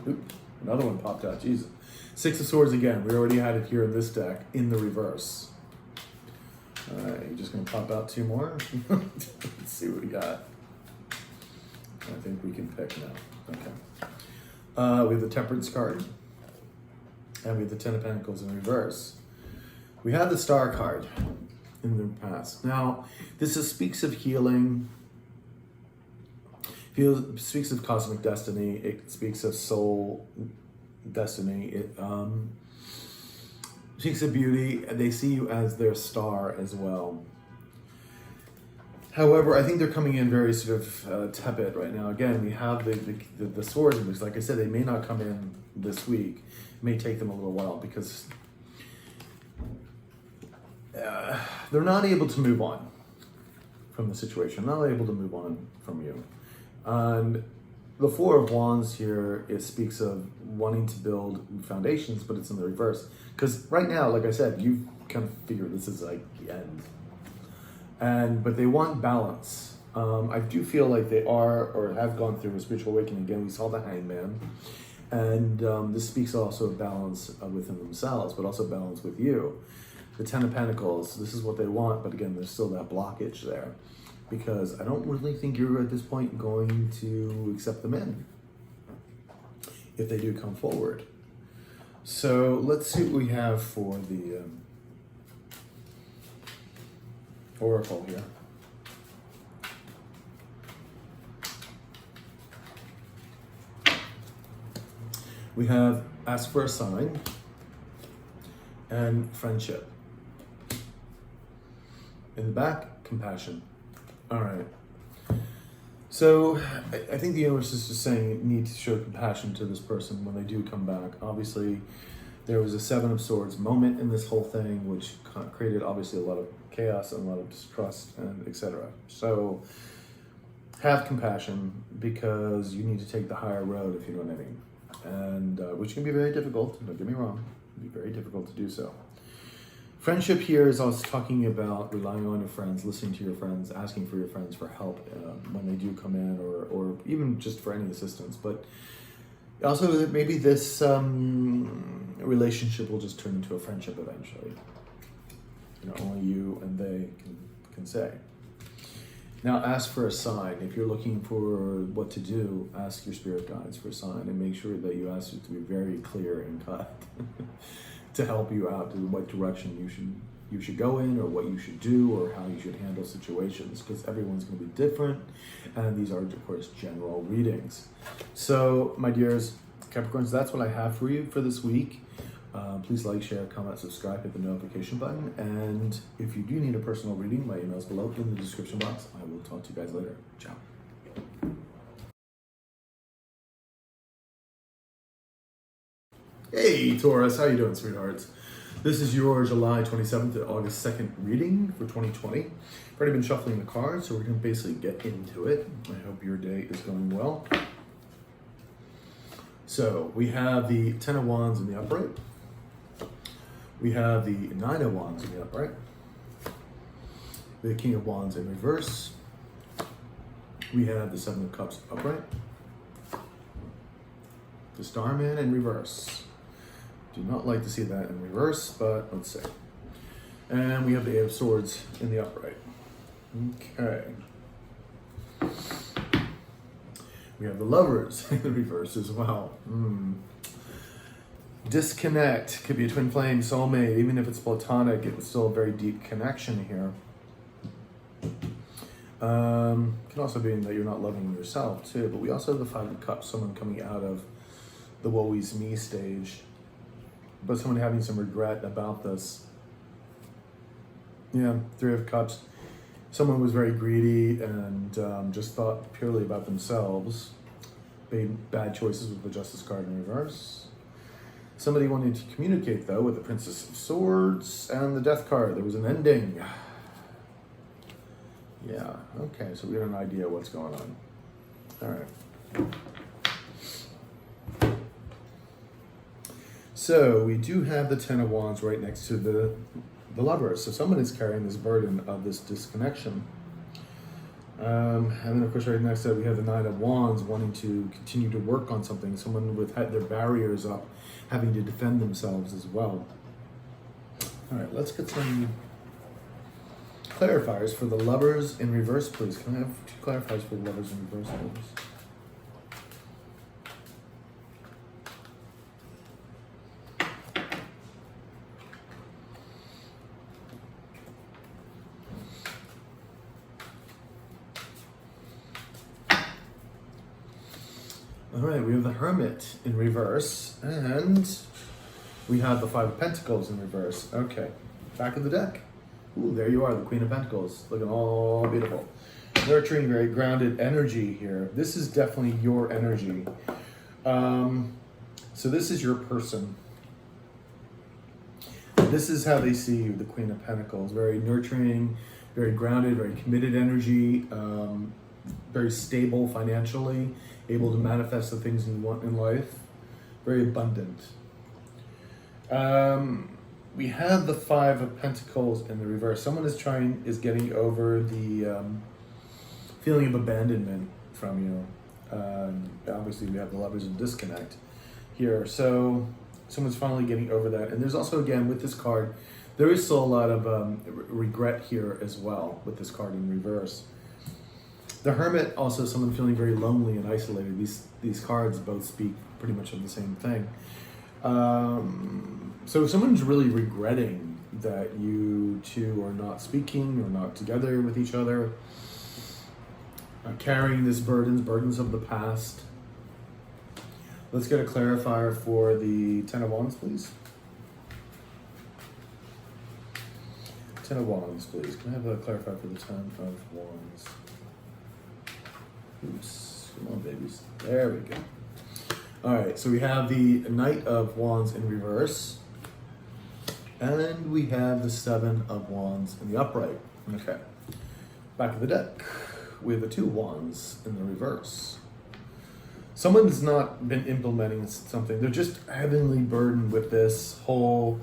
Oop. Another one popped out. Jesus. Six of Swords again. We already had it here in this deck in the reverse. All right, you're just going to pop out two more? Let's see what we got. I think we can pick now. Okay. We have the Temperance card. And we have the Ten of Pentacles in reverse. We have the Star card in the past. Now, this speaks of healing. It speaks of cosmic destiny. It speaks of soul destiny. It speaks of beauty. They see you as their star as well. However, I think they're coming in very sort of tepid right now. Again, we have the swords, which, like I said, they may not come in this week. It may take them a little while because they're not able to move on from the situation, not able to move on from you. And the Four of Wands here, it speaks of wanting to build foundations, but it's in the reverse. Because right now, like I said, you kind of figure this is like the end. But they want balance. I do feel like they are or have gone through a spiritual awakening. Again, we saw the Hangman. And this speaks also of balance within themselves, but also balance with you. The Ten of Pentacles, this is what they want, but again, there's still that blockage there. Because I don't really think you're at this point going to accept them in, if they do come forward. So let's see what we have for the Oracle here. We have ask for a sign and friendship. In the back, compassion. All right. So I think the universe is just saying you need to show compassion to this person when they do come back. Obviously, there was a Seven of Swords moment in this whole thing, which created obviously a lot of chaos and a lot of distrust and etc. So have compassion, because you need to take the higher road, if you know what I mean. And which can be very difficult, don't get me wrong. It can be very difficult to do so. Friendship here is also talking about relying on your friends, listening to your friends, asking for your friends for help when they do come in, or even just for any assistance. But also maybe this relationship will just turn into a friendship eventually. You know, only you and they can say. Now ask for a sign. If you're looking for what to do, ask your spirit guides for a sign, and make sure that you ask it to be very clear and cut. To help you out to what direction you should go in, or what you should do, or how you should handle situations, because everyone's going to be different, and these are of course general readings. So my dears Capricorns, that's what I have for you for this week. Please like, share, comment, subscribe, hit the notification button, and if you do need a personal reading, my email is below in the description box. I will talk to you guys later. Ciao. Hey Taurus, how you doing, sweethearts? This is your July 27th to August 2nd reading for 2020. I've already been shuffling the cards, so we're going to basically get into it. I hope your day is going well. So we have the Ten of Wands in the upright. We have the Nine of Wands in the upright. The King of Wands in reverse. We have the Seven of Cups upright. The Starman in reverse. Do not like to see that in reverse, but let's see. And we have the Eight of Swords in the upright. Okay. We have the Lovers in the reverse as well. Disconnect. Could be a twin flame, soulmate. Even if it's platonic, it's still a very deep connection here. Can also be that you're not loving yourself too, but we also have the Five of Cups, someone coming out of the woe is me stage, but someone having some regret about this. Yeah, Three of Cups. Someone was very greedy and just thought purely about themselves. Made bad choices with the Justice card in reverse. Somebody wanted to communicate though with the Princess of Swords and the Death card. There was an ending. Yeah, okay, so we have an idea what's going on. All right. So we do have the Ten of Wands right next to the Lovers. So someone is carrying this burden of this disconnection. And then of course right next to it we have the Nine of Wands wanting to continue to work on something. Someone with their barriers up, having to defend themselves as well. All right, let's get some clarifiers for the Lovers in reverse, please. Can I have 2 clarifiers for the Lovers in reverse, please? All right, we have the Hermit in reverse, and we have the Five of Pentacles in reverse. Okay, back of the deck. Ooh, there you are, the Queen of Pentacles, looking all beautiful. Nurturing, very grounded energy here. This is definitely your energy. So this is your person. This is how they see you, the Queen of Pentacles. Very nurturing, very grounded, very committed energy, very stable financially, able to manifest the things you want in life, very abundant. We have the Five of Pentacles in the reverse. Someone is getting over the feeling of abandonment from you. Obviously we have the Lovers in disconnect. here. So someone's finally getting over that. And there's also, again, with this card, there is still a lot of regret here as well with this card in reverse. The Hermit, also someone feeling very lonely and isolated. These cards both speak pretty much of the same thing. So someone's really regretting that you two are not speaking or not together with each other, carrying these burdens of the past. Let's get a clarifier for the Ten of Wands, please. Ten of Wands, please. Can I have a clarifier for the Ten of Wands? Oops, come on, babies. There we go. All right, so we have the Knight of Wands in reverse, and we have the Seven of Wands in the upright. Okay, back of the deck, we have the Two of Wands in the reverse. Someone's not been implementing something. They're just heavily burdened with this whole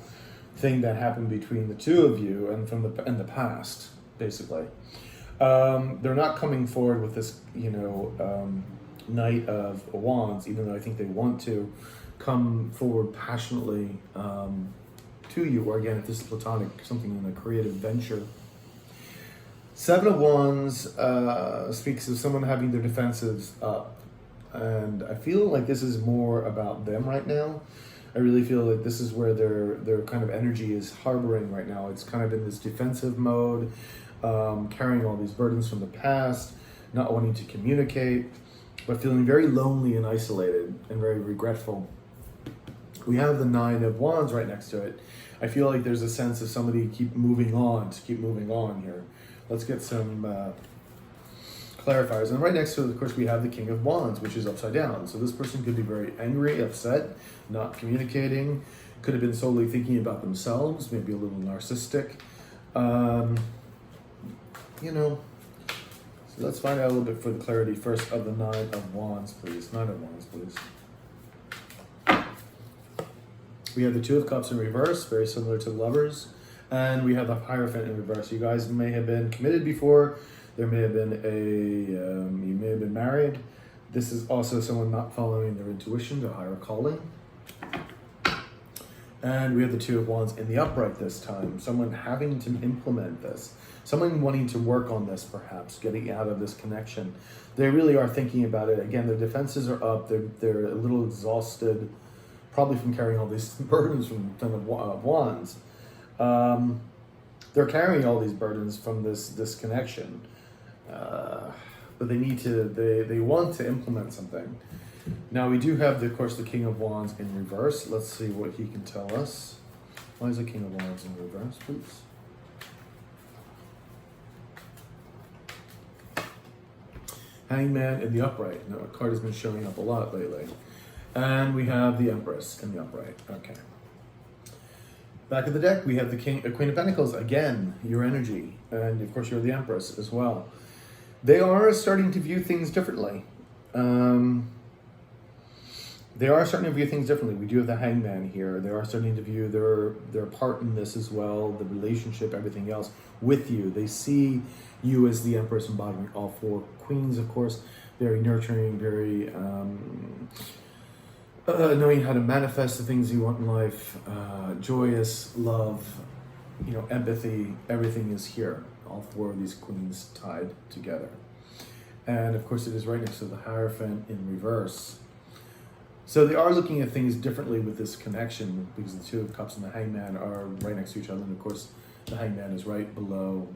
thing that happened between the two of you and in the past, basically. They're not coming forward with this, Knight of Wands, even though I think they want to come forward passionately to you, or again, if this is platonic, something in a creative venture. Seven of Wands speaks of someone having their defenses up, and I feel like this is more about them right now. I really feel like this is where their kind of energy is harboring right now. It's kind of in this defensive mode, carrying all these burdens from the past, not wanting to communicate, but feeling very lonely and isolated and very regretful. We have the Nine of Wands right next to it. I feel like there's a sense of somebody keep moving on here. Let's get some clarifiers. And right next to it, of course, we have the King of Wands, which is upside down. So this person could be very angry, upset, not communicating, could have been solely thinking about themselves, maybe a little narcissistic. So let's find out a little bit for the clarity first of the Nine of Wands, please. Nine of Wands, please. We have the Two of Cups in reverse, very similar to the Lovers. And we have the Hierophant in reverse. You guys may have been committed before. There may have been you may have been married. This is also someone not following their intuition, their higher calling. And we have the Two of Wands in the upright this time. Someone having to implement this. Someone wanting to work on this, perhaps, getting out of this connection. They really are thinking about it. Again, their defenses are up. They're a little exhausted, probably from carrying all these burdens from the Ten of Wands. They're carrying all these burdens from this connection. But they need to, they want to implement something. Now we do have, of course, the King of Wands in reverse. Let's see what he can tell us. Why is the King of Wands in reverse, please? Hangman in the upright. Now, a card has been showing up a lot lately. And we have the Empress in the upright. Okay. Back of the deck, we have the Queen of Pentacles. Again, your energy. And, of course, you're the Empress as well. They are starting to view things differently. They are starting to view things differently. We do have the Hangman here. They are starting to view their part in this as well, the relationship, everything else with you. They see you as the Empress embodying all four queens, of course. Very nurturing, very knowing how to manifest the things you want in life. Joyous, love, empathy, everything is here. All four of these queens tied together. And of course it is right next to the Hierophant in reverse. So they are looking at things differently with this connection, because the Two of Cups and the Hangman are right next to each other. And of course the Hangman is right below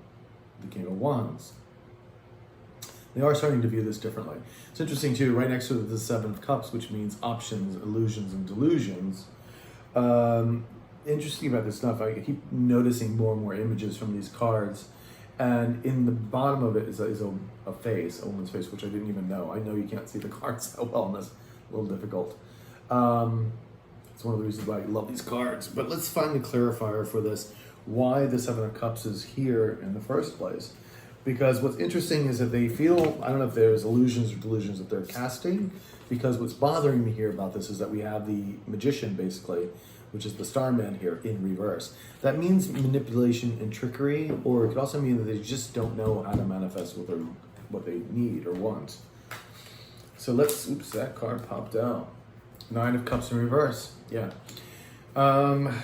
the King of Wands. They are starting to view this differently. It's interesting too, right next to the Seven of Cups, which means options, illusions, and delusions. Interesting about this stuff, I keep noticing more and more images from these cards. And in the bottom of it is a face, a woman's face, which I didn't even know. I know you can't see the cards that well, and that's a little difficult. It's one of the reasons why I love these cards. But let's find the clarifier for this. Why the Seven of Cups is here in the first place. Because what's interesting is that they feel, I don't know if there's illusions or delusions that they're casting, because what's bothering me here about this is that we have the Magician, basically, which is the Starman here in reverse. That means manipulation and trickery, or it could also mean that they just don't know how to manifest what they need or want. So let's, oops, that card popped out. Nine of Cups in reverse. Yeah. Let's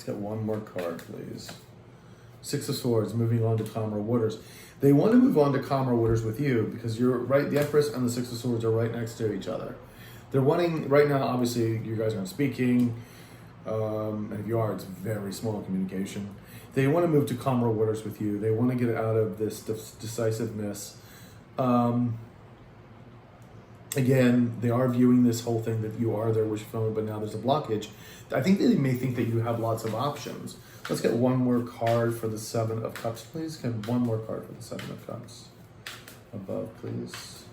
get one more card, please. Six of Swords, moving on to calmer waters. They want to move on to calmer waters with you because you're right. The Empress and the Six of Swords are right next to each other. They're wanting, right now, obviously, you guys aren't speaking. And if you are, it's very small communication. They want to move to calmer waters with you. They want to get out of this decisiveness. Again, they are viewing this whole thing that you are their wish fulfillment, but now there's a blockage. I think they may think that you have lots of options. Let's get one more card for the Seven of Cups, please. Get one more card for the Seven of Cups. Above, please.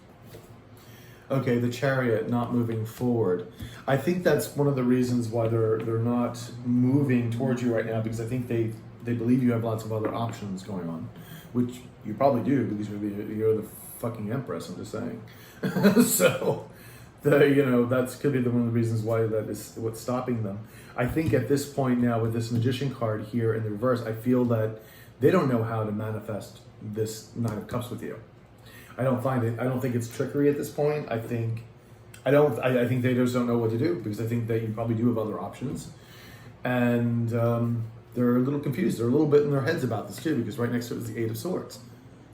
Okay, the Chariot not moving forward. I think that's one of the reasons why they're not moving towards you right now, because I think they believe you have lots of other options going on, which you probably do because you're the fucking Empress, I'm just saying. So, that's could be one of the reasons why that is what's stopping them. I think at this point now with this Magician card here in the reverse, I feel that they don't know how to manifest this Nine of Cups with you. I don't think it's trickery at this point. I think they just don't know what to do because I think that you probably do have other options. And they're a little confused. They're a little bit in their heads about this too, because right next to it is the Eight of Swords.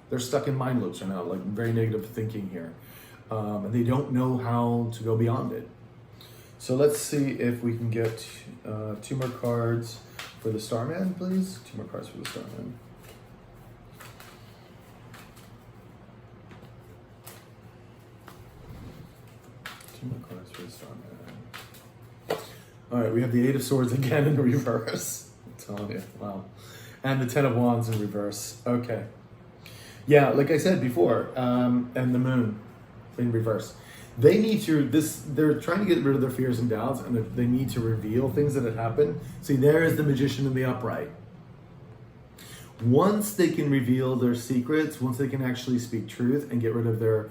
They're stuck in mind loops right now, like very negative thinking here. And they don't know how to go beyond it. So let's see if we can get two more cards for the Starman, please. Two more cards for the Starman. Two more cards for the Starman. All right, we have the Eight of Swords again in reverse. I'm telling you, wow. And the Ten of Wands in reverse. Okay. Yeah, like I said before, and the Moon in reverse. They need to, they're trying to get rid of their fears and doubts, and they need to reveal things that have happened. See, there is the Magician in the upright. Once they can reveal their secrets, once they can actually speak truth and get rid of their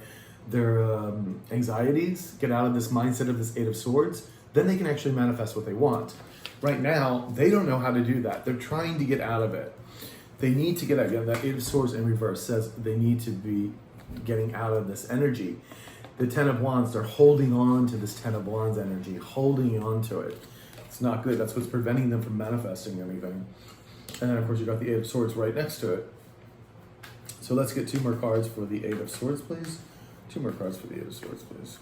anxieties, get out of this mindset of this Eight of Swords, then they can actually manifest what they want. Right now, they don't know how to do that. They're trying to get out of it. They need to get out. Yeah, that Eight of Swords in reverse says they need to be getting out of this energy. The Ten of Wands, they're holding on to this Ten of Wands energy, holding on to it. It's not good. That's what's preventing them from manifesting anything. And then, of course, you've got the Eight of Swords right next to it. So let's get two more cards for the Eight of Swords, please. Two more cards for the Eight of Swords, please.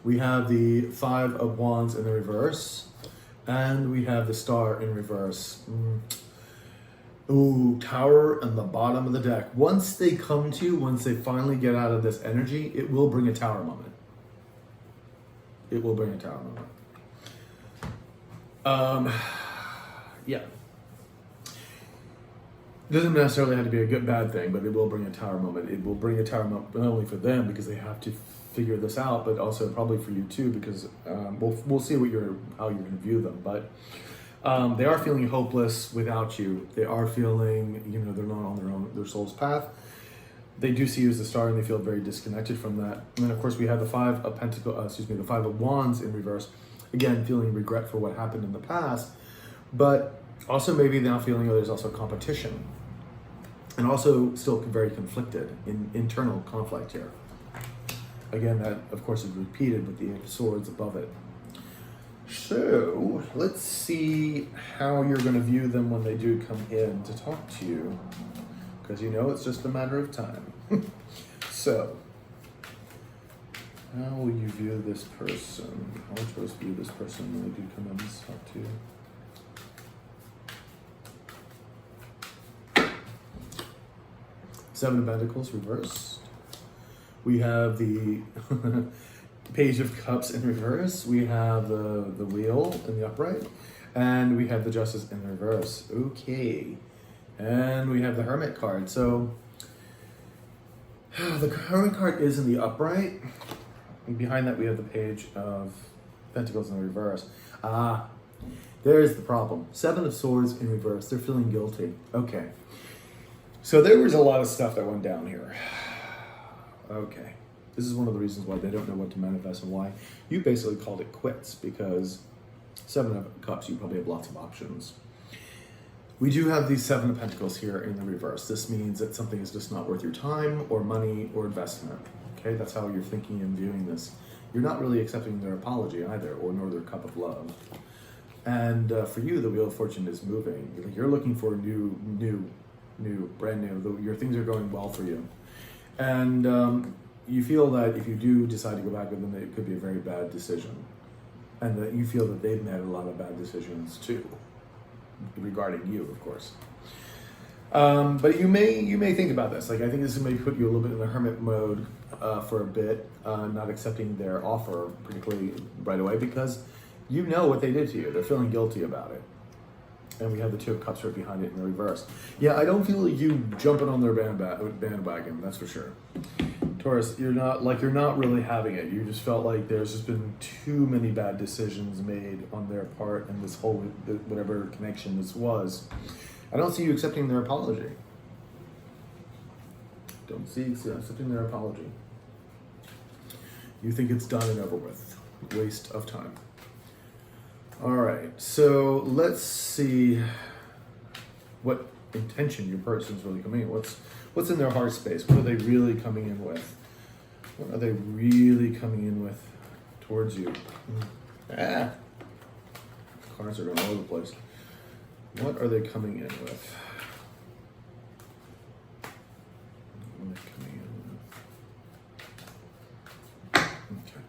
We have the Five of Wands in the reverse. And we have the Star in reverse. Ooh, Tower on the bottom of the deck. Once they come to you, once they finally get out of this energy, it will bring a Tower moment. It will bring a Tower moment. Yeah. Doesn't necessarily have to be a good, bad thing, but it will bring a Tower moment. It will bring a Tower moment not only for them because they have to figure this out, but also probably for you too, because we'll see how you're going to view them. But they are feeling hopeless without you. They are feeling, they're not on their soul's path. They do see you as a star, and they feel very disconnected from that. And then, of course, we have the Five of Wands in reverse. Again, feeling regret for what happened in the past, but also maybe now feeling there's also competition, and also still very conflicted in internal conflict here. Again, that, of course, is repeated with the Eight of Swords above it. So, let's see how you're going to view them when they do come in to talk to you. Because it's just a matter of time. So, how will you view this person? How would you supposed to view this person when they do come in to talk to you? Seven of Pentacles reversed. We have the Page of Cups in reverse. We have the Wheel in the upright. And we have the Justice in reverse. Okay. And we have the Hermit card. So, the Hermit card is in the upright. And behind that, we have the Page of Pentacles in the reverse. There's the problem. Seven of Swords in reverse. They're feeling guilty. Okay. So there was a lot of stuff that went down here. Okay. This is one of the reasons why they don't know what to manifest and why you basically called it quits, because Seven of Cups, you probably have lots of options. We do have these Seven of Pentacles here in the reverse. This means that something is just not worth your time or money or investment. Okay, that's how you're thinking and viewing this. You're not really accepting their apology either, or nor their cup of love. And for you, the Wheel of Fortune is moving. You're looking for new, brand new. Your things are going well for you. And you feel that if you do decide to go back with them, it could be a very bad decision. And that you feel that they've made a lot of bad decisions too, regarding you, of course. But you may think about this. Like, I think this may put you a little bit in the hermit mode for a bit, not accepting their offer particularly right away, because you know what they did to you. They're feeling guilty about it. And we have the Two of Cups right behind it in the reverse. Yeah, I don't feel you jumping on their bandwagon, that's for sure. Taurus, you're not really having it. You just felt like there's just been too many bad decisions made on their part, and this whole, whatever connection this was. I don't see you accepting their apology. Don't see you accepting their apology. You think it's done and over with. Waste of time. All right, so let's see what intention your person's really coming in. What's in their heart space? What are they really coming in with? What are they really coming in with towards you? Cards are going all over the place. What are they coming in with? What are they coming in with? Okay.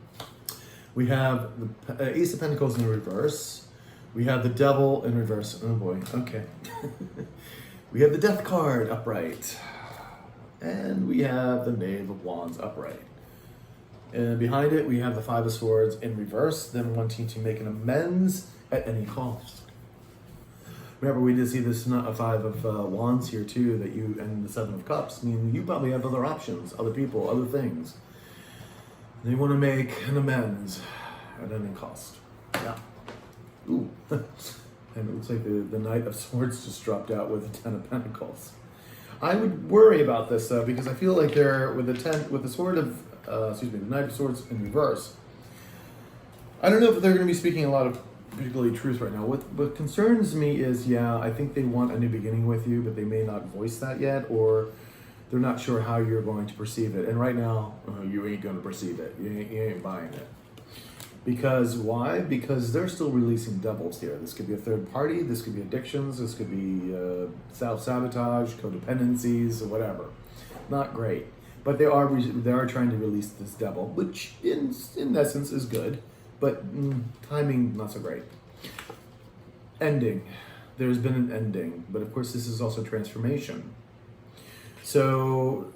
We have the Ace of Pentacles in the reverse. We have the Devil in reverse. Oh boy, okay. We have the Death card upright. And we have the Knave of Wands upright. And behind it, we have the Five of Swords in reverse, them wanting to make an amends at any cost. Remember, we did see this Five of Wands here too, that you, and the Seven of Cups. I mean, you probably have other options, other people, other things. They want to make an amends at any cost. Yeah. Ooh. And it looks like the Knight of Swords just dropped out with the Ten of Pentacles. I would worry about this though, because I feel like they're with the Knight of Swords in reverse. I don't know if they're going to be speaking a lot of particularly truth right now. What concerns me is, yeah, I think they want a new beginning with you, but they may not voice that yet, or they're not sure how you're going to perceive it. And right now, you ain't going to perceive it. You ain't buying it. Because why? Because they're still releasing devils here. This could be a third party. This could be addictions. This could be self-sabotage, codependencies, or whatever. Not great. But they are trying to release this devil, which in essence is good. But timing, not so great. Ending. There's been an ending. But of course, this is also transformation. So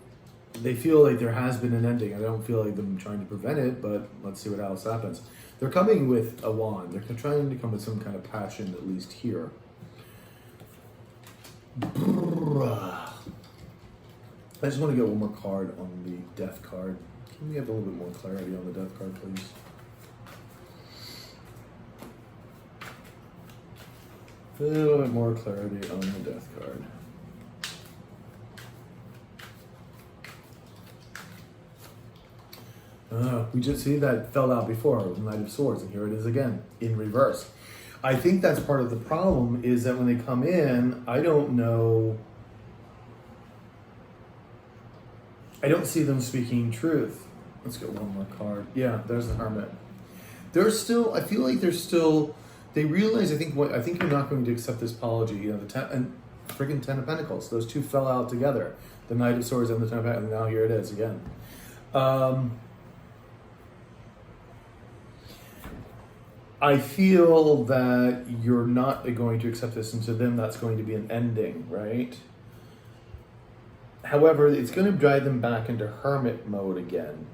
they feel like there has been an ending. I don't feel like them trying to prevent it, but let's see what else happens. They're coming with a wand. They're trying to come with some kind of passion, at least here. I just want to get one more card on the Death card. Can we have a little bit more clarity on the Death card, please? A little bit more clarity on the Death card. We just see that fell out before with Knight of Swords, and here it is again in reverse. I think that's part of the problem, is that when they come in, I don't see them speaking truth. Let's get one more card. Yeah, there's the Hermit. I feel like they realize, I think you're not going to accept this apology. You know, freaking Ten of Pentacles. Those two fell out together. The Knight of Swords and the Ten of Pentacles, and now here it is again. I feel that you're not going to accept this, and to them that's going to be an ending, right? However, it's going to drive them back into hermit mode again.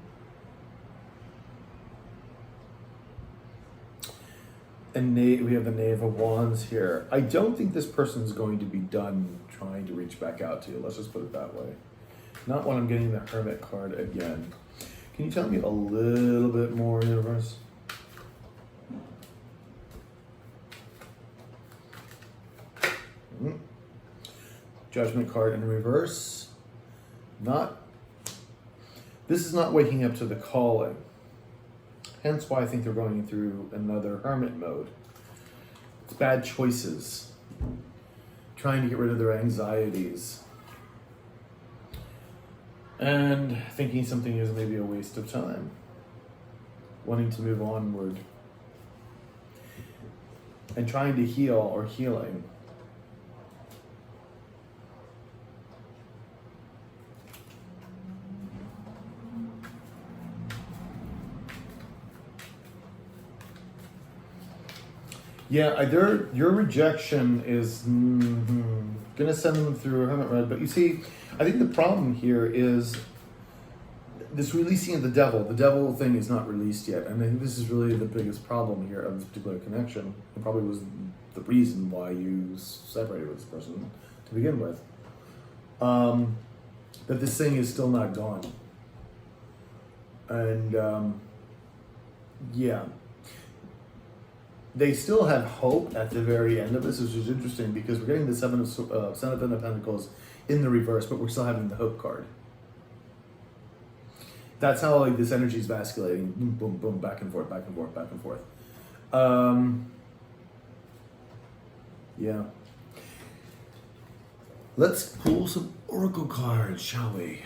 And we have the Knave of Wands here. I don't think this person's going to be done trying to reach back out to you. Let's just put it that way. Not when I'm getting the Hermit card again. Can you tell me a little bit more, universe? Judgment card in reverse. This is not waking up to the calling. Hence why I think they're going through another hermit mode. It's bad choices. Trying to get rid of their anxieties. and thinking something is maybe a waste of time, wanting to move onward, and trying to heal or healing. Yeah, your rejection is gonna send them through. I haven't read, but you see, I think the problem here is this releasing of the devil. The devil thing is not released yet, and I think this is really the biggest problem here of this particular connection. It probably was the reason why you separated with this person to begin with. That this thing is still not gone, and yeah. They still have hope at the very end of this, which is interesting because we're getting the Seven of Pentacles in the reverse, but we're still having the hope card. That's how like this energy is vasculating, boom, boom, boom, back and forth, back and forth, back and forth. Yeah. Let's pull some oracle cards, shall we?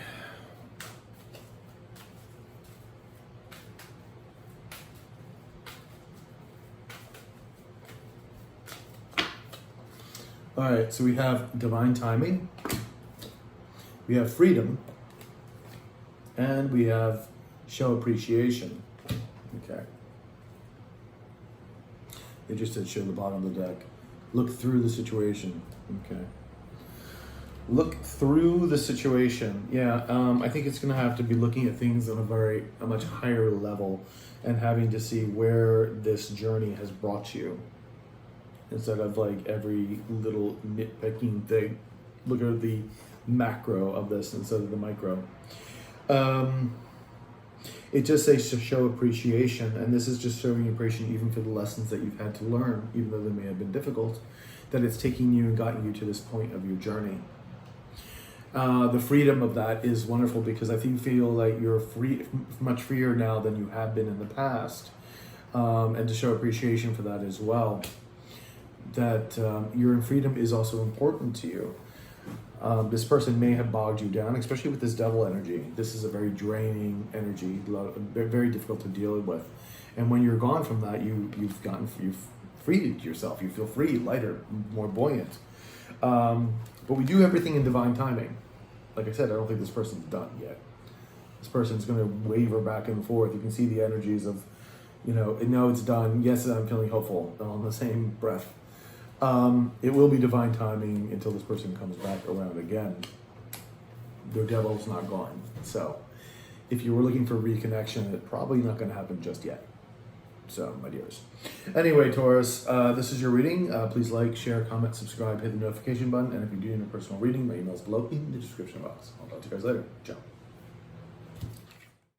All right, so we have divine timing, we have freedom, and we have show appreciation. Okay. They just said show the bottom of the deck. Look through the situation. Okay. Look through the situation. Yeah, I think it's going to have to be looking at things on a much higher level and having to see where this journey has brought you. Instead of like every little nitpicking thing, look at the macro of this instead of the micro. It just says to show appreciation, and this is just showing appreciation even for the lessons that you've had to learn, even though they may have been difficult, that it's taking you and gotten you to this point of your journey. The freedom of that is wonderful because I feel like you're free, much freer now than you have been in the past, and to show appreciation for that as well. That your freedom is also important to you. This person may have bogged you down, especially with this devil energy. This is a very draining energy, very difficult to deal with. And when you're gone from that, you've freed yourself. You feel free, lighter, more buoyant. But we do everything in divine timing. Like I said, I don't think this person's done yet. This person's going to waver back and forth. You can see the energies of, no, it's done. Yes, I'm feeling hopeful on the same breath. It will be divine timing until this person comes back around again. Their devil's not gone. So if you were looking for reconnection, it's probably not going to happen just yet. So, my dears. Anyway, Taurus, this is your reading. Please like, share, comment, subscribe, hit the notification button. And if you do need a personal reading, my email is below in the description box. I'll talk to you guys later. Ciao.